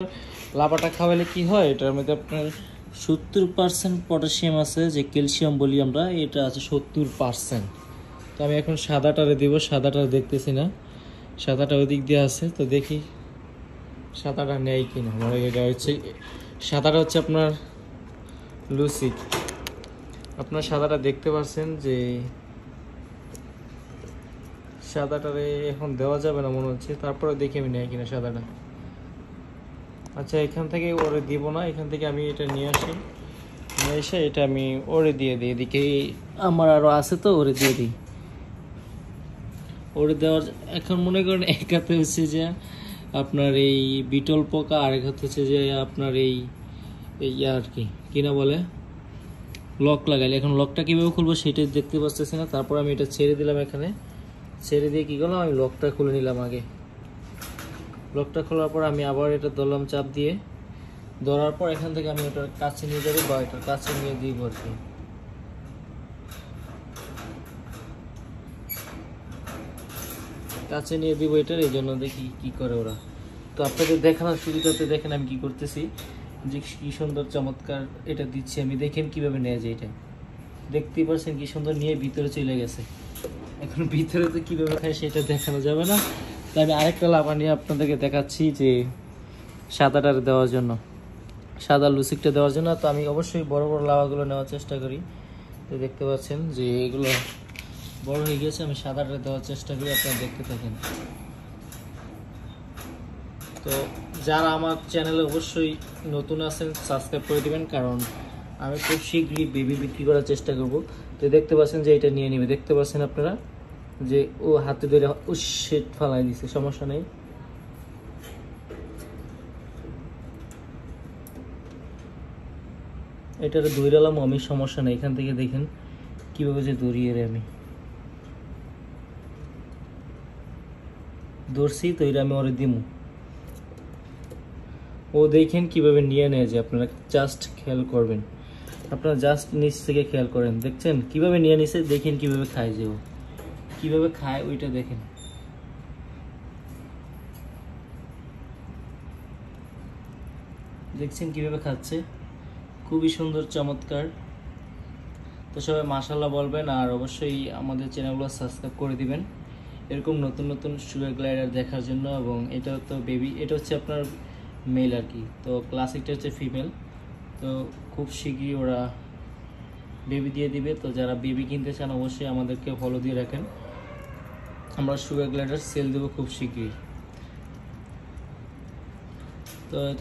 লাবাটা খাওয়ালে কি হয়, এটার মধ্যে আপনার 70% পটাশিয়াম আছে, যে ক্যালসিয়াম বলি আমরা, এটা আছে 70%। তো আমি এখন সাদাটারে দিব, সাদাটা দেখতেছি না, সাদাটা ওদিক দিয়ে আছে, তো দেখি সাদাটা নেই কিনা। আমার এটা হচ্ছে সাদাটা হচ্ছে আপনার লুসিক। আপনার সাদাটা দেখতে পাচ্ছেন যে সাদাটারে এখন দেওয়া যাবে না মনে হচ্ছে, তারপরে দেখি আমি নেই কিনা সাদাটা। আচ্ছা, এখান থেকে ওরে দিব না, এখান থেকে আমি এটা নিয়ে আসি, নিয়ে এসে এটা আমি ওরে দিয়ে দিই। এদিকে আমার আরও আছে, তো ওরে দিয়ে দিই। ওরে দেওয়ার এখন মনে করেন এক হাতে হচ্ছে যে আপনার এই বিটল পোকা, আর এক হাতে হচ্ছে যে আপনার এই আর কি না বলে লক লাগাইলে। এখন লকটা কীভাবে খুলবো সেটা দেখতে পাচ্ছি না। তারপর আমি এটা ছেড়ে দিলাম, এখানে ছেড়ে দিয়ে কী করলাম, আমি লকটা খুলে নিলাম আগে। লকটা খোলার পর আমি আবার এটা ধরলাম চাপ দিয়ে, ধরার পর এখান থেকে আমি এটার কাছে নিয়ে যাবো বা এটার কাছে নিয়ে দিব আর কি। কাছে নিয়ে দিব এটার, এই জন্য দেখি কি করে ওরা। তো আপনাদের দেখানোর সুবিধাতে দেখেন আমি কি করতেছি, যে কি সুন্দর চমৎকার এটা দিচ্ছি আমি। দেখেন কিভাবে নেওয়া যায়, এটা দেখতেই পাচ্ছেন কি সুন্দর নিয়ে ভিতরে চলে গেছে। এখন ভিতরে তো কীভাবে খায় সেটা দেখানো যাবে না, তাই আমি আরেকটা লাভা নিয়ে আপনাদেরকে দেখাচ্ছি, যে সাদাটার দেওয়ার জন্য, সাদা লুসিকটা দেওয়ার জন্য। তো আমি অবশ্যই বড় বড় লাভাগুলো নেওয়ার চেষ্টা করি। তো দেখতে পাচ্ছেন যে এগুলো বড় হয়ে গেছে, আমি সাদাটা দেওয়ার চেষ্টা করি, আপনারা দেখতে থাকেন। তো যারা আমার চ্যানেলে অবশ্যই নতুন আছেন সাবস্ক্রাইব করে দিবেন, কারণ আমি খুব শীঘ্রই বেবি বিক্রি করার চেষ্টা করব। তো দেখতে পাচ্ছেন যে এটা নিয়ে নেবে, দেখতে পাচ্ছেন আপনারা যে ও হাতে ধরে উশেট ফালাই দিছে, সমস্যা নেই। এটার দৌড়ালাম আমি, সমস্যা নেই। এখান থেকে দেখেন কীভাবে যে দৌড়িয়ে রে আমি দৌড়ছি, তো এটা আমি ওরে দিমু। ও দেখেন কিভাবে নিয়ে নেয়, যে আপনারা জাস্ট খেয়াল করবেন, আপনারা জাস্ট নিচ থেকে খেয়াল করেন, দেখছেন কিভাবে নিয়ে নিছে। দেখেন কিভাবে খায়, যে ও কিভাবে খায় ওইটা দেখেন। দেখছেন কিভাবে খাচ্ছে, খুবই সুন্দর চমৎকার। তো সবাই মাশাআল্লাহ বলবেন, আর অবশ্যই আমাদের চ্যানেলগুলো সাবস্ক্রাইব করে দিবেন এরকম নতুন নতুন সুগার গ্লাইডার দেখার জন্য। এবং এটা তো বেবি, এটা হচ্ছে আপনার মেল আর কি, তো ক্লাসিকটা হচ্ছে ফিমেল। তো খুব শীঘ্রই ওরা বেবি দিয়ে দিবে। তো যারা বেবি কিনতে চান অবশ্যই আমাদেরকে ফলো দিয়ে রাখেন, আমরা সুগার গ্লাইডার সেল দেবো খুব শীঘ্রই। তো